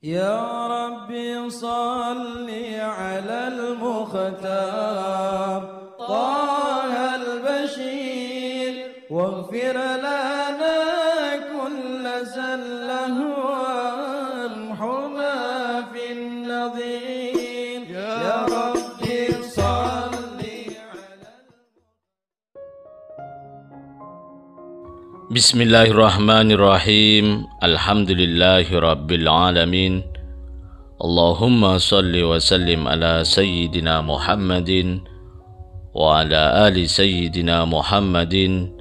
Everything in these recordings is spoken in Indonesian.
يا ربي صل على المختار طه البشير واغفر لنا كل زله وامحنا في النظير يا ربي صل على Bismillahirrahmanirrahim. Alhamdulillahirabbil alamin. Allahumma salli wa sallim ala sayyidina Muhammadin wa ala ali sayyidina Muhammadin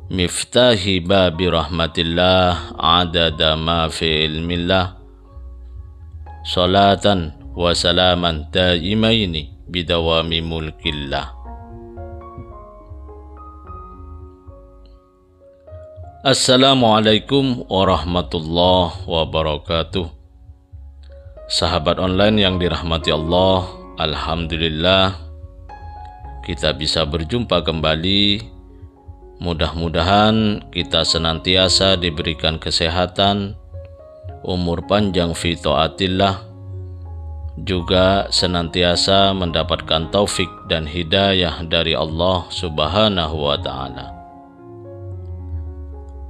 miftahi babi rahmatillah adada ma fi ilmillah salatan wa salaman daimaini bidawami mulkillah. Assalamualaikum warahmatullahi wabarakatuh. Sahabat online yang dirahmati Allah, alhamdulillah kita bisa berjumpa kembali. Mudah-mudahan kita senantiasa diberikan kesehatan, umur panjang fi taatillah, juga senantiasa mendapatkan taufik dan hidayah dari Allah Subhanahu wa ta'ala.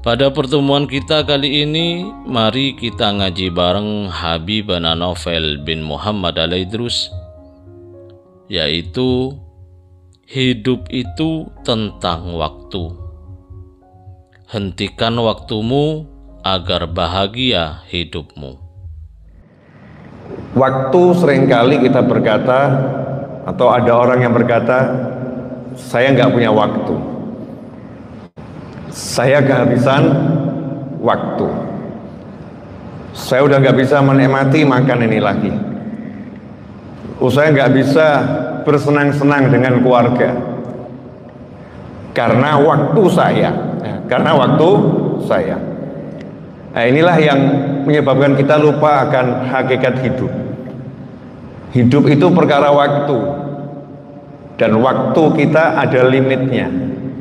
Pada pertemuan kita kali ini, mari kita ngaji bareng Habibana Novel bin Muhammad Al-Idrus, yaitu hidup itu tentang waktu. Hentikan waktumu agar bahagia hidupmu. Waktu seringkali kita berkata, atau ada orang yang berkata, saya nggak punya waktu. Saya kehabisan waktu. Saya udah nggak bisa menikmati makan ini lagi. Saya nggak bisa bersenang-senang dengan keluarga karena waktu saya. Nah, inilah yang menyebabkan kita lupa akan hakikat hidup. Hidup itu perkara waktu, dan waktu kita ada limitnya,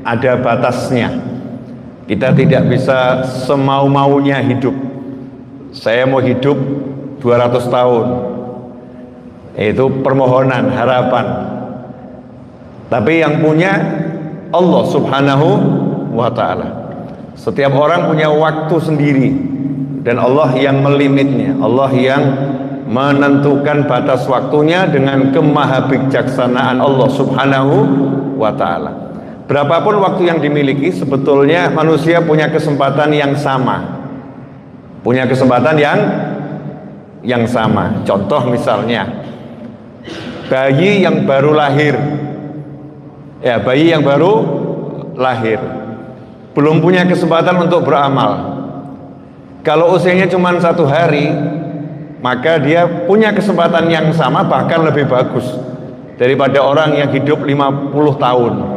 ada batasnya. Kita tidak bisa semau-maunya hidup. Saya mau hidup 200 tahun. Itu permohonan, harapan. Tapi yang punya Allah Subhanahu wa ta'ala. Setiap orang punya waktu sendiri, dan Allah yang melimitnya. Allah yang menentukan batas waktunya dengan kemahabijaksanaan Allah Subhanahu wa ta'ala. Berapapun waktu yang dimiliki, sebetulnya manusia punya kesempatan yang sama. Punya kesempatan yang sama. Contoh misalnya, bayi yang baru lahir. Ya, bayi yang baru lahir belum punya kesempatan untuk beramal. Kalau usianya cuma 1 hari, maka dia punya kesempatan yang sama, bahkan lebih bagus daripada orang yang hidup 50 tahun.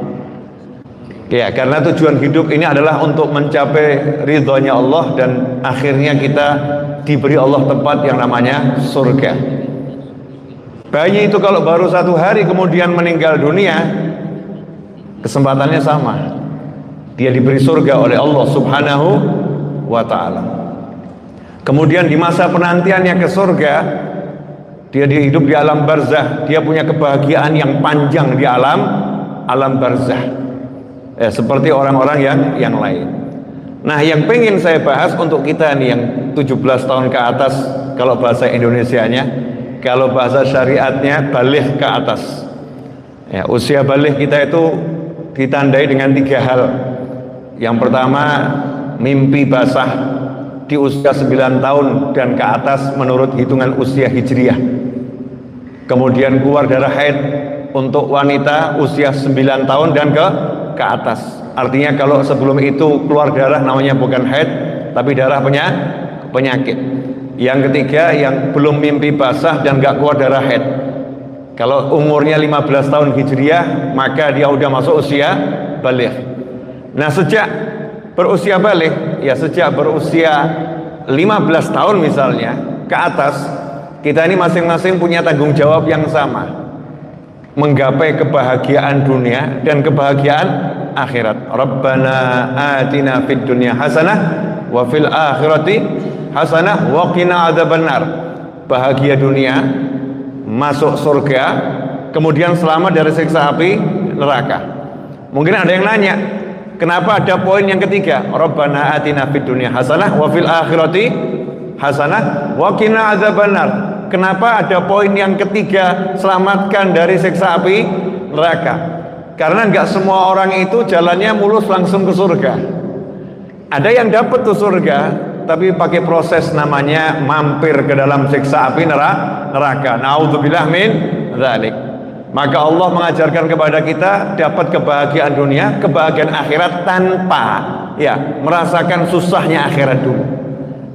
Ya, karena tujuan hidup ini adalah untuk mencapai ridhonya Allah, dan akhirnya kita diberi Allah tempat yang namanya surga. Bayi itu kalau baru 1 hari kemudian meninggal dunia, kesempatannya sama. Dia diberi surga oleh Allah Subhanahu wa ta'ala. Kemudian di masa penantiannya ke surga, dia hidup di alam barzah. Dia punya kebahagiaan yang panjang di alam barzah. Seperti orang-orang yang lain. Nah, yang pengen saya bahas untuk kita nih yang 17 tahun ke atas, kalau bahasa Indonesianya, kalau bahasa syariatnya baligh ke atas. Ya, usia baligh kita itu ditandai dengan 3 hal. Yang pertama, mimpi basah di usia 9 tahun dan ke atas menurut hitungan usia hijriah. Kemudian keluar darah haid untuk wanita usia 9 tahun dan ke atas. Artinya kalau sebelum itu keluar darah namanya bukan haid, tapi darah penyakit. Yang ketiga, yang belum mimpi basah dan gak keluar darah haid, kalau umurnya 15 tahun hijriah, maka dia udah masuk usia baligh. Nah, sejak berusia 15 tahun misalnya ke atas, kita ini masing-masing punya tanggung jawab yang sama, menggapai kebahagiaan dunia dan kebahagiaan akhirat. Rabbana atina fid dunya hasanah wa fil akhirati hasanah wa qina adzabannar. Bahagia dunia, masuk surga, kemudian selamat dari siksa api neraka. Mungkin ada yang nanya, kenapa ada poin yang ketiga? Rabbana atina fid dunya hasanah wa fil akhirati hasanah wa qina adzabannar. Kenapa ada poin yang ketiga, selamatkan dari siksa api neraka? Karena nggak semua orang itu jalannya mulus langsung ke surga. Ada yang dapat tuh surga, tapi pakai proses namanya mampir ke dalam siksa api neraka. Naudzubillah min dzalik. Maka Allah mengajarkan kepada kita dapat kebahagiaan dunia, kebahagiaan akhirat tanpa merasakan susahnya akhirat dulu,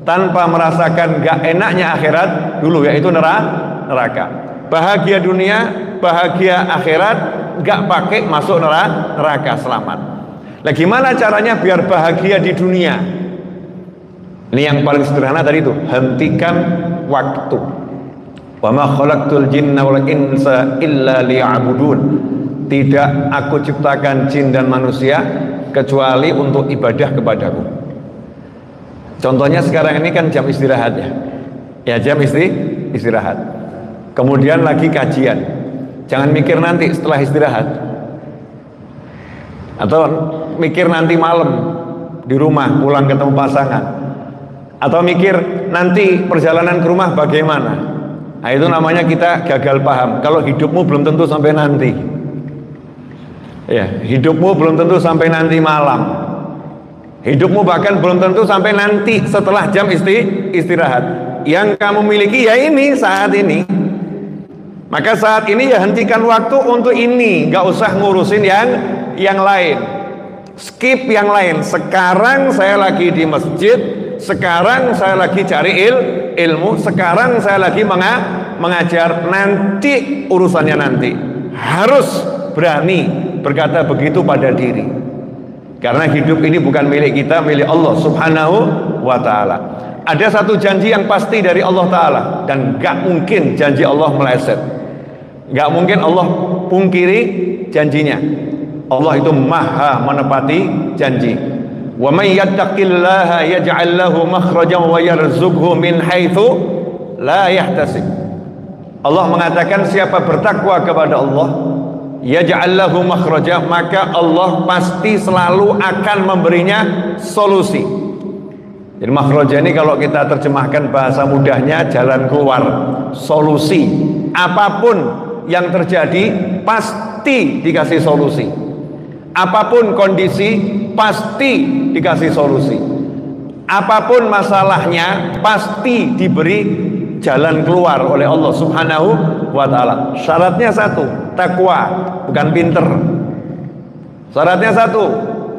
tanpa merasakan gak enaknya akhirat dulu, yaitu neraka. Bahagia dunia, bahagia akhirat, gak pakai masuk neraka, selamat. Nah, gimana caranya biar bahagia di dunia? Ini yang paling sederhana tadi itu, hentikan waktu. Wa ma khalaqtul jinna wal insa illa liya'budun. Tidak aku ciptakan jin dan manusia kecuali untuk ibadah kepadaku. Contohnya sekarang ini kan jam istirahat ya. Ya, jam istirahat. Kemudian lagi kajian. Jangan mikir nanti setelah istirahat. Atau mikir nanti malam di rumah pulang ketemu pasangan. Atau mikir nanti perjalanan ke rumah bagaimana. Nah, itu namanya kita gagal paham. Kalau hidupmu belum tentu sampai nanti. Ya, hidupmu belum tentu sampai nanti malam. Hidupmu bahkan belum tentu sampai nanti setelah jam istirahat. Yang kamu miliki ya ini, saat ini. Maka saat ini ya hentikan waktu untuk ini. Gak usah ngurusin yang lain. Skip yang lain. Sekarang saya lagi di masjid, sekarang saya lagi cari ilmu, sekarang saya lagi mengajar. Nanti urusannya nanti. Harus berani berkata begitu pada diri. Karena hidup ini bukan milik kita, milik Allah Subhanahu wa ta'ala. Ada satu janji yang pasti dari Allah Ta'ala, dan gak mungkin janji Allah meleset. Gak mungkin Allah pungkiri janjinya. Allah itu maha menepati janji. Wa may yattaqillaha yaj'al lahu makhrajan wa yarzuqhu min haitsu la yahtasib. Allah mengatakan siapa bertakwa kepada Allah, yaj'al lahu makhraja, maka Allah pasti selalu akan memberinya solusi. Jadi makhraja ini kalau kita terjemahkan bahasa mudahnya jalan keluar, solusi. Apapun yang terjadi pasti dikasih solusi. Apapun kondisi pasti dikasih solusi. Apapun masalahnya pasti diberi jalan keluar oleh Allah Subhanahu wa ta'ala. Syaratnya satu, takwa, bukan pinter. Syaratnya satu,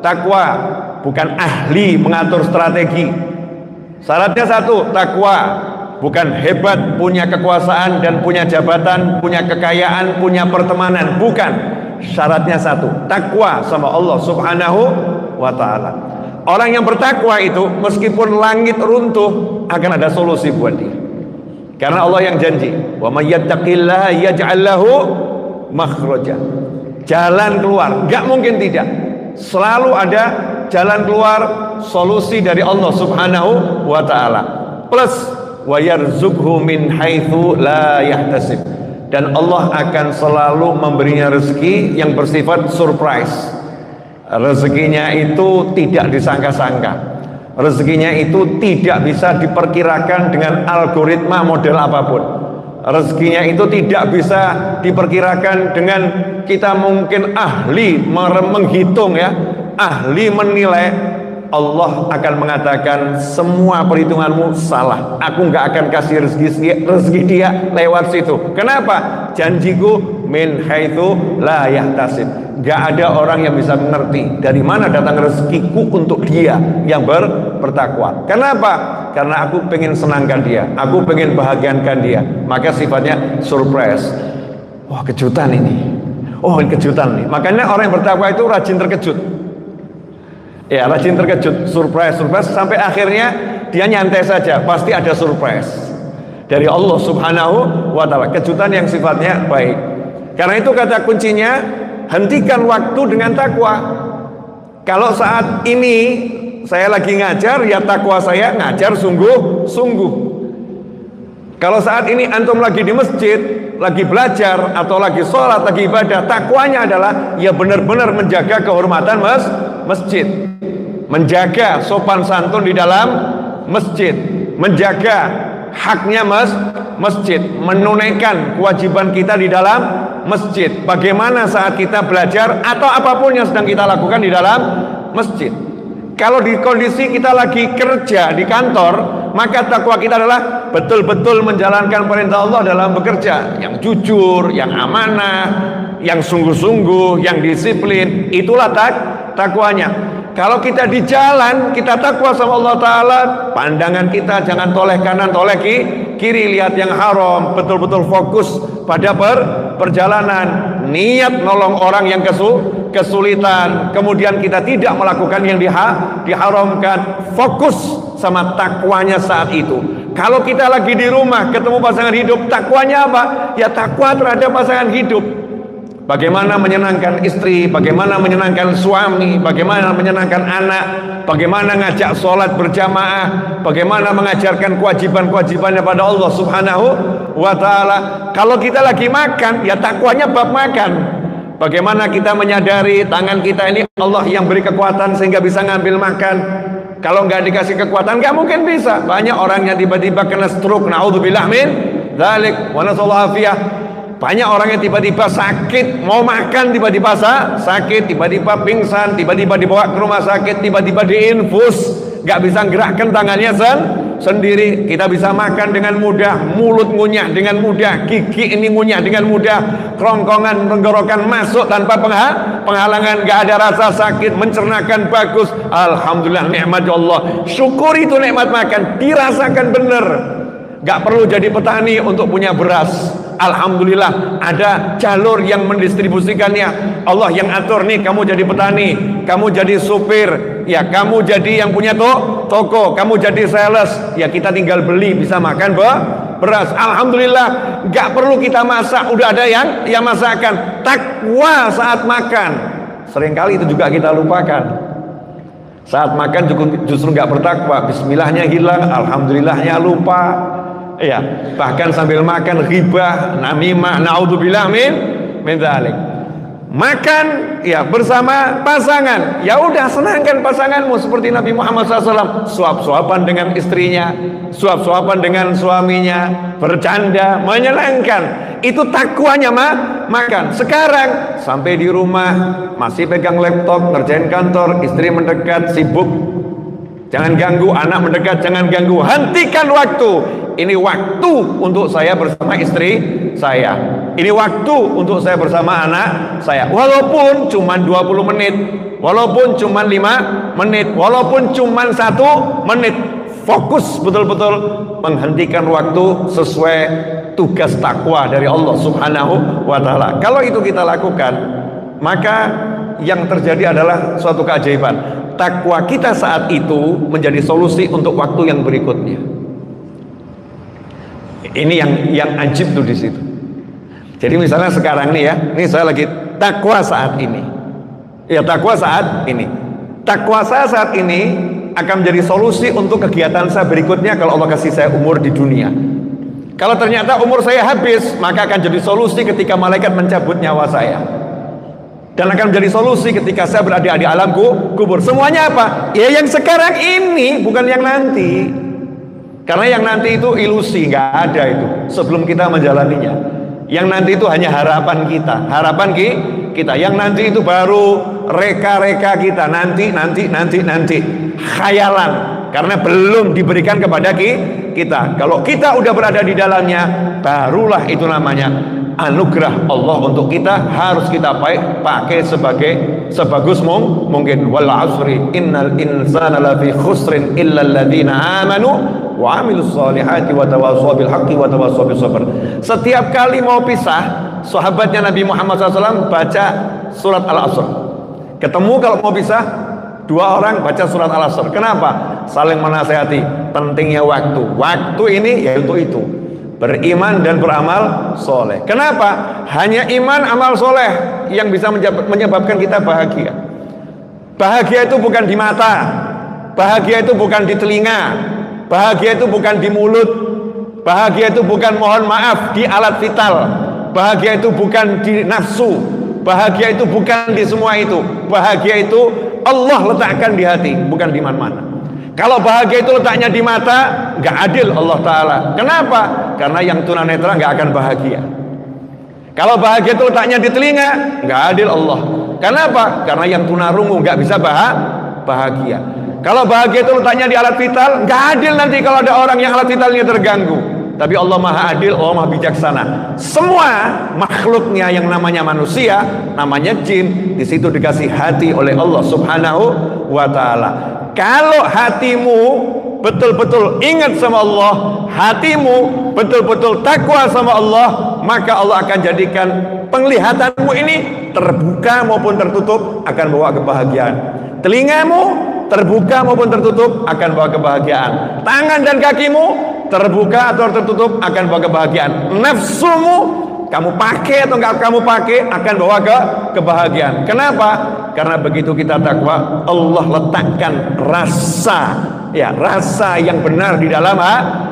takwa, bukan ahli mengatur strategi. Syaratnya satu, takwa, bukan hebat, punya kekuasaan dan punya jabatan, punya kekayaan, punya pertemanan, bukan. Syaratnya satu, takwa sama Allah Subhanahu wa ta'ala. Orang yang bertakwa itu meskipun langit runtuh akan ada solusi buat dia. Karena Allah yang janji, wa may yattaqillaha yaj'al lahu makhraja. Jalan keluar, enggak mungkin tidak. Selalu ada jalan keluar, solusi dari Allah Subhanahu wa ta'ala. Plus wa yarzuqhu min haitsu la yahtasib. Dan Allah akan selalu memberinya rezeki yang bersifat surprise. Rezekinya itu tidak disangka-sangka. Rezekinya itu tidak bisa diperkirakan dengan algoritma model apapun. Rezekinya itu tidak bisa diperkirakan dengan kita mungkin ahli menghitung ya, ahli menilai. Allah akan mengatakan semua perhitunganmu salah. Aku nggak akan kasih rezeki dia lewat situ. Kenapa? Janjiku min haitsu la yahtasib. Gak ada orang yang bisa mengerti dari mana datang rezekiku untuk dia yang bertakwa. Kenapa? Karena aku pengen senangkan dia, aku pengen bahagiakan dia. Maka sifatnya surprise. Wah, kejutan ini. Oh, ini kejutan nih. Makanya orang yang bertakwa itu rajin terkejut. Ya, rajin terkejut, surprise sampai akhirnya dia nyantai saja, pasti ada surprise dari Allah Subhanahu wa ta'ala. Kejutan yang sifatnya baik. Karena itu kata kuncinya, hentikan waktu dengan takwa. Kalau saat ini saya lagi ngajar, ya takwa saya ngajar sungguh-sungguh. Kalau saat ini antum lagi di masjid, lagi belajar atau lagi sholat, lagi ibadah, takwanya adalah ya benar-benar menjaga kehormatan masjid, menjaga sopan santun di dalam masjid, menjaga haknya masjid, menunaikan kewajiban kita di dalam masjid. Bagaimana saat kita belajar atau apapun yang sedang kita lakukan di dalam masjid. Kalau di kondisi kita lagi kerja di kantor, maka takwa kita adalah betul-betul menjalankan perintah Allah dalam bekerja, yang jujur, yang amanah, yang sungguh-sungguh, yang disiplin. Itulah takwanya. Kalau kita di jalan, kita takwa sama Allah Ta'ala, pandangan kita jangan toleh kanan, toleh kiri, lihat yang haram, betul-betul fokus pada perjalanan, niat nolong orang yang kesulitan, kemudian kita tidak melakukan yang diharamkan, fokus sama takwanya saat itu. Kalau kita lagi di rumah ketemu pasangan hidup, takwanya apa? Ya takwa terhadap pasangan hidup. Bagaimana menyenangkan istri, bagaimana menyenangkan suami, bagaimana menyenangkan anak, bagaimana ngajak sholat berjamaah, bagaimana mengajarkan kewajiban-kewajibannya pada Allah Subhanahu wa Ta'ala. Kalau kita lagi makan, ya takwanya bab makan. Bagaimana kita menyadari tangan kita ini Allah yang beri kekuatan sehingga bisa ngambil makan. Kalau nggak dikasih kekuatan, nggak mungkin bisa. Banyak orang yang tiba-tiba kena stroke, naudzubillah min dzalik wa nasallahu afiyah. Banyak orang yang tiba-tiba sakit, mau makan tiba-tiba sakit, tiba-tiba pingsan, tiba-tiba dibawa ke rumah sakit, tiba-tiba diinfus, nggak bisa gerakkan tangannya sendiri. Kita bisa makan dengan mudah, mulut ngunyah dengan mudah, gigi ini ngunyah dengan mudah, kerongkongan tenggorokan masuk tanpa penghalangan, nggak ada rasa sakit, mencernakan bagus. Alhamdulillah, nikmat Allah. Syukuri itu nikmat makan, dirasakan benar. Nggak perlu jadi petani untuk punya beras. Alhamdulillah ada jalur yang mendistribusikannya. Allah yang atur nih, kamu jadi petani, kamu jadi supir, ya kamu jadi yang punya toko, kamu jadi sales, ya kita tinggal beli bisa makan beras. Alhamdulillah, nggak perlu kita masak, udah ada yang masakan. Takwa saat makan, seringkali itu juga kita lupakan. Saat makan justru nggak bertakwa, bismillahnya hilang, alhamdulillahnya lupa. Ya, bahkan sambil makan ghibah, namimah, naudzubillah min dzalik. Makan ya bersama pasangan, ya udah senangkan pasanganmu seperti Nabi Muhammad SAW, suap-suapan dengan istrinya, suap-suapan dengan suaminya, bercanda, menyenangkan. Itu takwanya makan. Sekarang sampai di rumah masih pegang laptop, ngerjain kantor, istri mendekat, sibuk, jangan ganggu, anak mendekat, jangan ganggu. Hentikan waktu. Ini waktu untuk saya bersama istri saya. Ini waktu untuk saya bersama anak saya. Walaupun cuma 20 menit, walaupun cuma 5 menit, walaupun cuma 1 menit. Fokus betul-betul menghentikan waktu sesuai tugas takwa dari Allah Subhanahu wa Ta'ala. Kalau itu kita lakukan, maka yang terjadi adalah suatu keajaiban. Takwa kita saat itu menjadi solusi untuk waktu yang berikutnya. Ini yang ajib tuh di situ. Jadi misalnya sekarang nih ya, ini saya lagi takwa saat ini. Ya takwa saat ini. Takwa saya saat ini akan menjadi solusi untuk kegiatan saya berikutnya kalau Allah kasih saya umur di dunia. Kalau ternyata umur saya habis, maka akan jadi solusi ketika malaikat mencabut nyawa saya. Dan akan menjadi solusi ketika saya berada di alam kubur. Semuanya apa? Ya yang sekarang ini, bukan yang nanti. Karena yang nanti itu ilusi, nggak ada itu sebelum kita menjalaninya. Yang nanti itu hanya harapan kita, kita. Yang nanti itu baru reka-reka kita, nanti, khayalan. Karena belum diberikan kepada kita. Kalau kita udah berada di dalamnya, barulah itu namanya anugerah Allah untuk kita, harus kita pakai sebagus mungkin. Wal asri innal insana lafi khusrin illa alladziina amanu wa amilus solihati wa tawassaw bil haqqi wa tawassaw bis sabr. Setiap kali mau pisah, sahabatnya Nabi Muhammad SAW baca surat Al-Asr. Ketemu kalau mau pisah, 2 orang baca surat Al-Asr. Kenapa? Saling menasihati pentingnya waktu. Waktu ini yaitu itu. Beriman dan beramal soleh. Kenapa? Hanya iman amal soleh yang bisa menyebabkan kita bahagia. Bahagia itu bukan di mata. Bahagia itu bukan di telinga, bahagia itu bukan di mulut, bahagia itu bukan mohon maaf di alat vital, bahagia itu bukan di nafsu, bahagia itu bukan di semua itu. Bahagia itu Allah letakkan di hati, bukan di mana-mana. Kalau bahagia itu letaknya di mata, nggak adil Allah Ta'ala. Kenapa? Karena yang tunanetra nggak akan bahagia. Kalau bahagia itu letaknya di telinga, nggak adil Allah. Kenapa? Karena yang tunarungu nggak bisa bahagia. Kalau bahagia itu letaknya di alat vital, nggak adil nanti kalau ada orang yang alat vitalnya terganggu. Tapi Allah Maha Adil, Allah Maha Bijaksana. Semua makhluknya yang namanya manusia, namanya jin, di situ dikasih hati oleh Allah Subhanahu wa Ta'ala. Kalau hatimu betul-betul ingat sama Allah, hatimu betul-betul takwa sama Allah, maka Allah akan jadikan penglihatanmu ini terbuka maupun tertutup akan bawa kebahagiaan. Telingamu terbuka maupun tertutup akan bawa kebahagiaan. Tangan dan kakimu terbuka atau tertutup akan bawa kebahagiaan. Nafsumu kamu pakai atau enggak kamu pakai akan bawa kebahagiaan. Kenapa? Karena begitu kita takwa, Allah letakkan rasa yang benar di dalam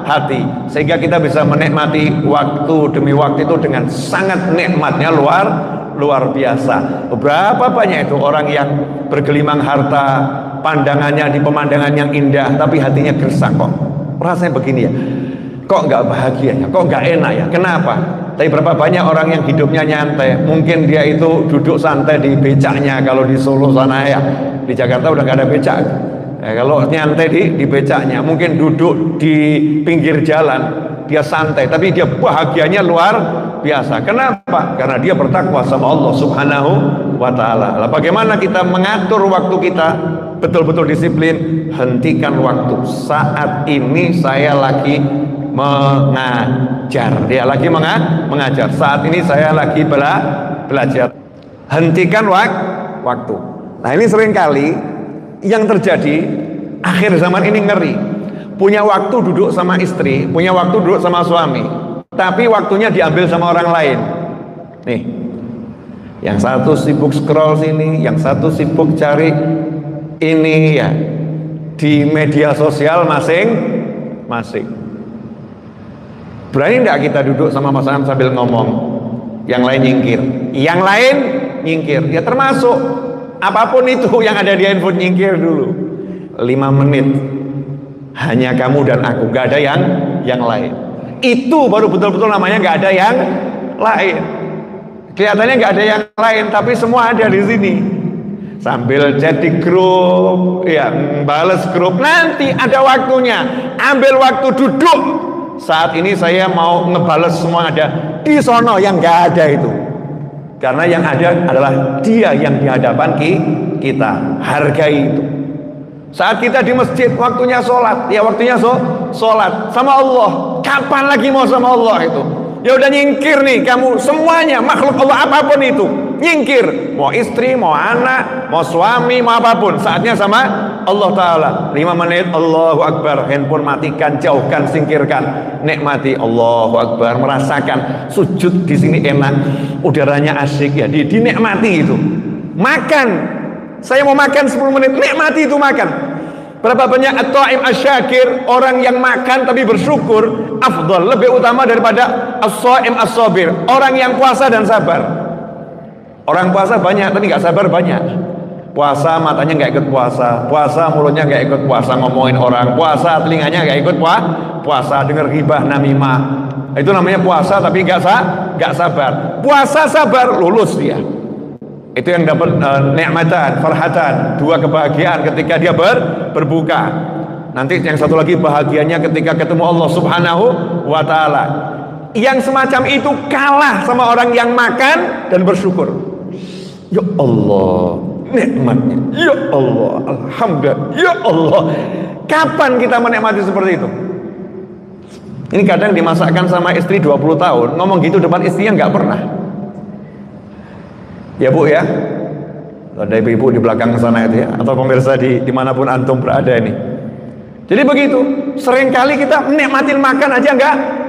hati, sehingga kita bisa menikmati waktu demi waktu itu dengan sangat nikmatnya luar biasa. Berapa banyak itu orang yang bergelimang harta, pandangannya di pemandangan yang indah, tapi hatinya gersang. Kok rasanya begini ya, kok nggak bahagia ya, kok nggak enak ya, kenapa? Tapi berapa banyak orang yang hidupnya nyantai, mungkin dia itu duduk santai di becaknya. Kalau di Solo sana ya, di Jakarta udah nggak ada becak ya, kalau nyantai di becaknya, mungkin duduk di pinggir jalan, dia santai, tapi dia bahagianya luar biasa. Kenapa? Karena dia bertakwa sama Allah Subhanahu wa Ta'ala. Lah bagaimana kita mengatur waktu kita betul-betul disiplin? Hentikan waktu. Saat ini saya lagi mengajar, dia lagi mengajar. Saat ini saya lagi belajar. Hentikan waktu. Nah, ini seringkali yang terjadi akhir zaman ini ngeri. Punya waktu duduk sama istri, punya waktu duduk sama suami, tapi waktunya diambil sama orang lain. Nih, yang satu sibuk scroll sini, yang satu sibuk cari ini ya di media sosial masing-masing. Berani enggak kita duduk sama pasangan sambil ngomong, yang lain nyingkir, ya termasuk apapun itu yang ada di handphone, nyingkir dulu 5 menit, hanya kamu dan aku, gak ada yang lain. Itu baru betul-betul namanya gak ada yang lain. Kelihatannya gak ada yang lain, tapi semua ada di sini. Sambil chat di grup, ya balas grup, nanti ada waktunya. Ambil waktu duduk. Saat ini saya mau ngebales semua ada di sono, yang gak ada itu. Karena yang ada adalah dia yang di hadapan kita. Hargai itu. Saat kita di masjid, waktunya sholat, ya waktunya sholat sama Allah. Kapan lagi mau sama Allah itu? Ya udah nyingkir nih kamu semuanya, makhluk Allah apapun itu, nyingkir. Mau istri, mau anak, mau suami, mau apapun, saatnya sama Allah Ta'ala. 5 menit, Allahu Akbar, handphone matikan, jauhkan, singkirkan. Nikmati, Allahu Akbar, merasakan sujud di sini enak, udaranya asyik ya, dinikmati itu. Makan, saya mau makan 10 menit, nikmati itu makan. Berapa banyak at-ta'im asyakir, orang yang makan tapi bersyukur, afdal, lebih utama daripada as-sha'im as-sabir, orang yang puasa dan sabar. Orang puasa banyak tapi nggak sabar banyak. Puasa matanya nggak ikut puasa, puasa mulutnya nggak ikut puasa, ngomongin orang, puasa telinganya nggak ikut puasa, dengar ghibah namimah. Itu namanya puasa tapi nggak sabar. Puasa sabar, lulus dia. Itu yang dapat nikmatan, farhatan, 2 kebahagiaan ketika dia berbuka. Nanti yang satu lagi bahagianya ketika ketemu Allah Subhanahu wa Ta'ala. Yang semacam itu kalah sama orang yang makan dan bersyukur. Ya Allah, nikmatnya. Ya Allah, alhamdulillah. Ya Allah. Kapan kita menikmati seperti itu? Ini kadang dimasakkan sama istri 20 tahun, ngomong gitu depan istrinya nggak pernah. Ya Bu ya, ada ibu-ibu di belakang sana itu ya, atau pemirsa dimanapun antum berada ini. Jadi begitu, seringkali kita menikmatin makan aja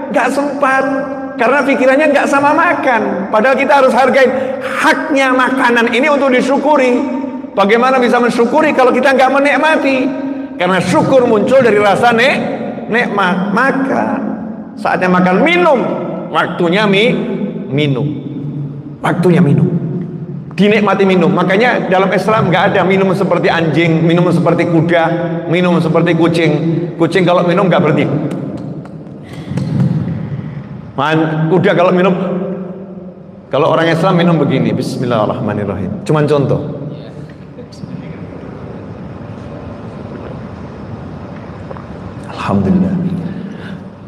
nggak sempat, karena pikirannya nggak sama makan. Padahal kita harus hargai haknya makanan ini untuk disyukuri. Bagaimana bisa mensyukuri kalau kita nggak menikmati? Karena syukur muncul dari rasa nikmat. Makan, saatnya makan. Minum, waktunya minum, waktunya minum, dinikmati minum. Makanya dalam Islam nggak ada minum seperti anjing, minum seperti kuda, minum seperti kucing. Kucing kalau minum nggak berhenti. Kuda kalau minum, kalau orang Islam minum begini, Bismillahirrahmanirrahim. Cuman contoh. Alhamdulillah.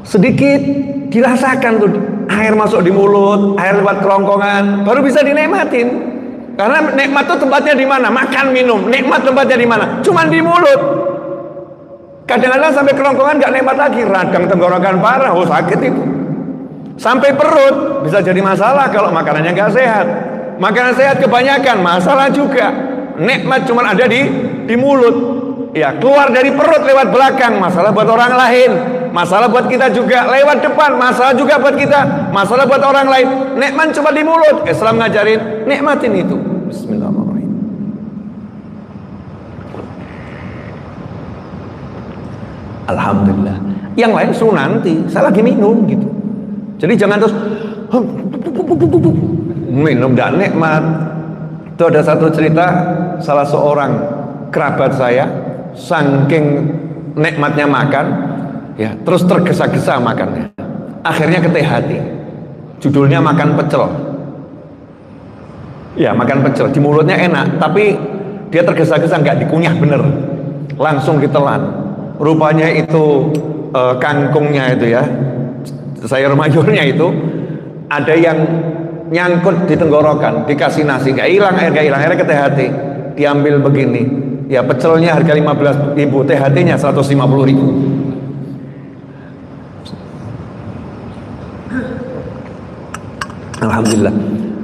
Sedikit dirasakan tuh, air masuk di mulut, air lewat kerongkongan, baru bisa dinikmatin. Karena nikmat itu tempatnya di mana? Makan minum. Nikmat tempatnya di mana? Cuman di mulut. Kadang-kadang sampai kerongkongan nggak nikmat lagi, radang tenggorokan parah, sakit itu. Sampai perut bisa jadi masalah kalau makanannya nggak sehat. Makanan sehat kebanyakan masalah juga. Nikmat cuma ada di mulut. Ya, keluar dari perut lewat belakang, masalah buat orang lain. Masalah buat kita juga, lewat depan, masalah juga buat kita, masalah buat orang lain. Nikmat cuma di mulut. Islam ngajarin nikmatin itu. Bismillahirrahmanirrahim. Alhamdulillah. Yang lain suruh nanti, saya lagi minum gitu. Jadi jangan terus minum dan nikmat. Itu ada satu cerita, salah seorang kerabat saya saking nikmatnya makan, ya terus tergesa-gesa makannya. Akhirnya ke THT. Judulnya makan pecel. Ya makan pecel, di mulutnya enak, tapi dia tergesa-gesa nggak dikunyah bener, langsung ditelan. Rupanya itu kangkungnya itu ya, sayur mayurnya itu ada yang nyangkut di tenggorokan, dikasih nasi nggak hilang, air nggak hilang, akhirnya ke THT, diambil begini, ya pecelnya harga 15.000, THT-nya 150.000. Alhamdulillah.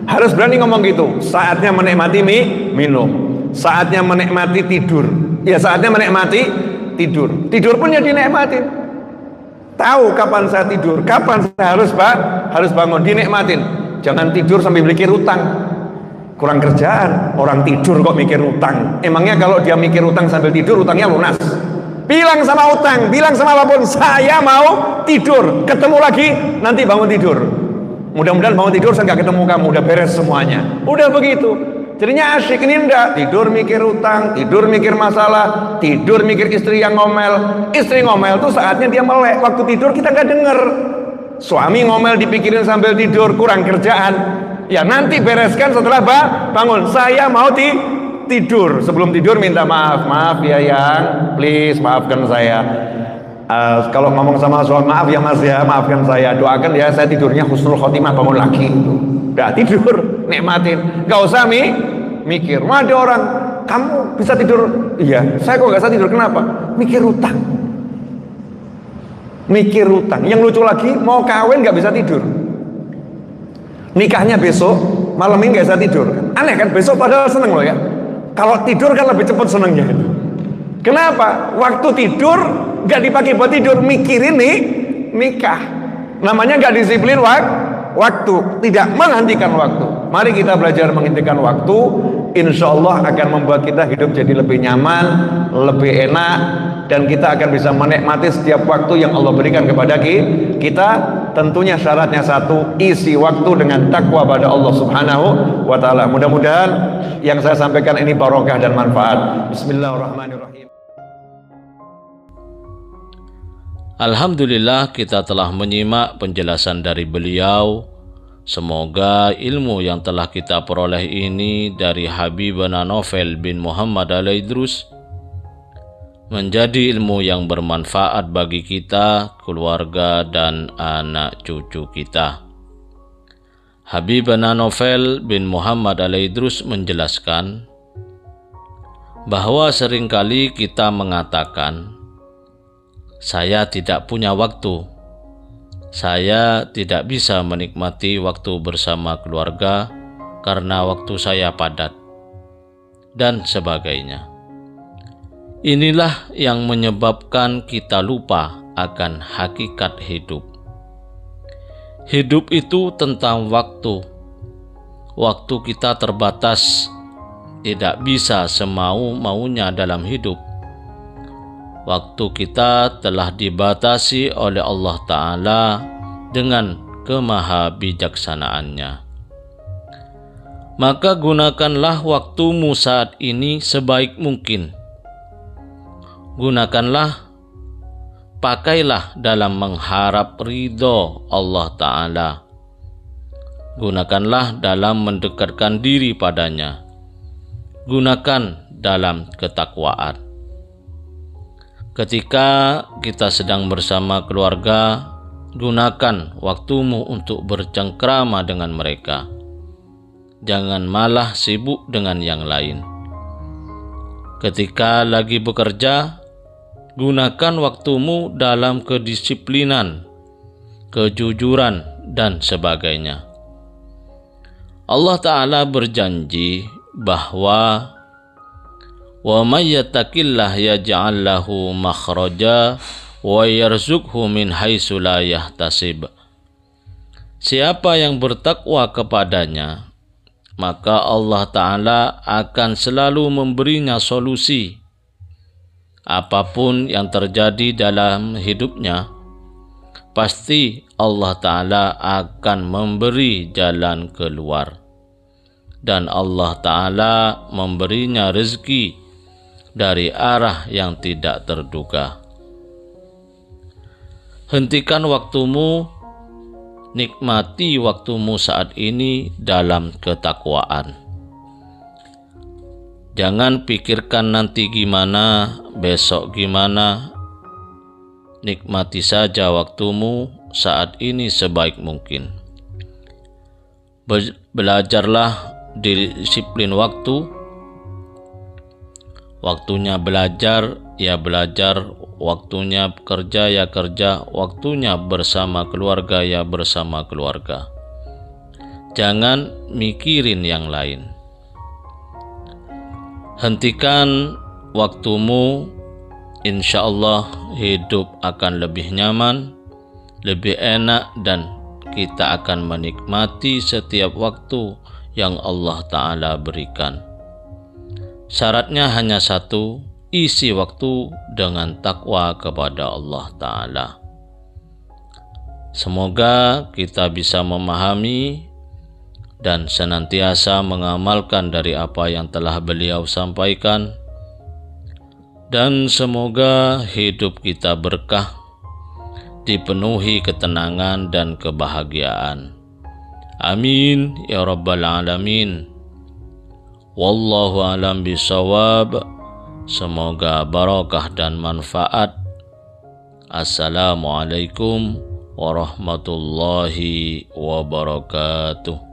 Harus berani ngomong gitu. Saatnya menikmati minum, saatnya menikmati tidur, ya saatnya menikmati tidur. Tidur pun ya dinikmatin. Tahu kapan saya tidur, kapan saya harus bangun, dinikmatin. Jangan tidur sambil mikir utang. Kurang kerjaan, orang tidur kok mikir utang. Emangnya kalau dia mikir utang sambil tidur, utangnya lunas? Bilang sama utang, bilang sama apapun, saya mau tidur. Ketemu lagi, nanti bangun tidur. Mudah-mudahan bangun tidur saya nggak ketemu kamu, udah beres semuanya. Udah begitu. Jadinya asyik. Ini enggak, tidur mikir utang, tidur mikir masalah, tidur mikir istri yang ngomel. Istri ngomel tuh saatnya dia melek, waktu tidur kita nggak denger. Suami ngomel dipikirin sambil tidur, kurang kerjaan. Ya nanti bereskan setelah bangun. Saya mau tidur. Sebelum tidur minta maaf ya yang, please maafkan saya. Kalau ngomong sama suami, maaf ya mas ya, maafkan saya, doakan ya saya tidurnya husnul khotimah, bangun lagi. Udah tidur, nikmatin, gak usah mikir. Ada orang, kamu bisa tidur? Iya, saya kok gak bisa tidur, kenapa? Mikir utang. Mikir utang. Yang lucu lagi, mau kawin gak bisa tidur, nikahnya besok, malam ini gak bisa tidur. Aneh kan, besok padahal seneng loh ya. Kalau tidur kan lebih cepat senengnya itu. Kenapa? Waktu tidur gak dipakai buat tidur, mikirin nikah. Namanya gak disiplin waktu, tidak menghentikan waktu. Mari kita belajar menghentikan waktu. Insya Allah akan membuat kita hidup jadi lebih nyaman, lebih enak, dan kita akan bisa menikmati setiap waktu yang Allah berikan kepada kita. Tentunya syaratnya satu, isi waktu dengan takwa pada Allah Subhanahu wa Ta'ala. Mudah-mudahan yang saya sampaikan ini barokah dan manfaat. Bismillahirrahmanirrahim. Alhamdulillah, kita telah menyimak penjelasan dari beliau. Semoga ilmu yang telah kita peroleh ini dari Habibana Novel bin Muhammad Al-Idrus menjadi ilmu yang bermanfaat bagi kita, keluarga, dan anak cucu kita. Habibana Novel bin Muhammad Al-Idrus menjelaskan bahwa seringkali kita mengatakan, saya tidak punya waktu, saya tidak bisa menikmati waktu bersama keluarga karena waktu saya padat, dan sebagainya. Inilah yang menyebabkan kita lupa akan hakikat hidup. Hidup itu tentang waktu. Waktu kita terbatas, tidak bisa semau-maunya dalam hidup. waktu kita telah dibatasi oleh Allah Ta'ala dengan kemahabijaksanaannya. Maka gunakanlah waktumu saat ini sebaik mungkin. Gunakanlah, pakailah dalam mengharap ridho Allah Ta'ala. Gunakanlah dalam mendekatkan diri padanya. Gunakan dalam ketakwaan. Ketika kita sedang bersama keluarga, gunakan waktumu untuk bercengkrama dengan mereka. Jangan malah sibuk dengan yang lain. Ketika lagi bekerja, gunakan waktumu dalam kedisiplinan, kejujuran, dan sebagainya. Allah Ta'ala berjanji bahwa wa may yattaqillah yaj'al lahu makhraja wa yarzuqhu min haitsu la yahtasib. Siapa yang bertakwa kepadanya, maka Allah Ta'ala akan selalu memberinya solusi. Apapun yang terjadi dalam hidupnya, pasti Allah Ta'ala akan memberi jalan keluar. Dan Allah Ta'ala memberinya rezeki dari arah yang tidak terduga. Hentikan waktumu, nikmati waktumu saat ini dalam ketakwaan. Jangan pikirkan nanti gimana, besok gimana. Nikmati saja waktumu saat ini sebaik mungkin. Belajarlah disiplin waktu. Waktunya belajar, ya belajar. Waktunya kerja, ya kerja. Waktunya bersama keluarga, ya bersama keluarga. Jangan mikirin yang lain. Hentikan waktumu, insya Allah hidup akan lebih nyaman, lebih enak, dan kita akan menikmati setiap waktu yang Allah Ta'ala berikan. Syaratnya hanya satu, isi waktu dengan takwa kepada Allah Ta'ala. Semoga kita bisa memahami dan senantiasa mengamalkan dari apa yang telah beliau sampaikan, dan semoga hidup kita berkah, dipenuhi ketenangan dan kebahagiaan. Amin ya rabbal alamin. Wallahu alam bisawab. Semoga barakah dan manfaat. Assalamualaikum warahmatullahi wabarakatuh.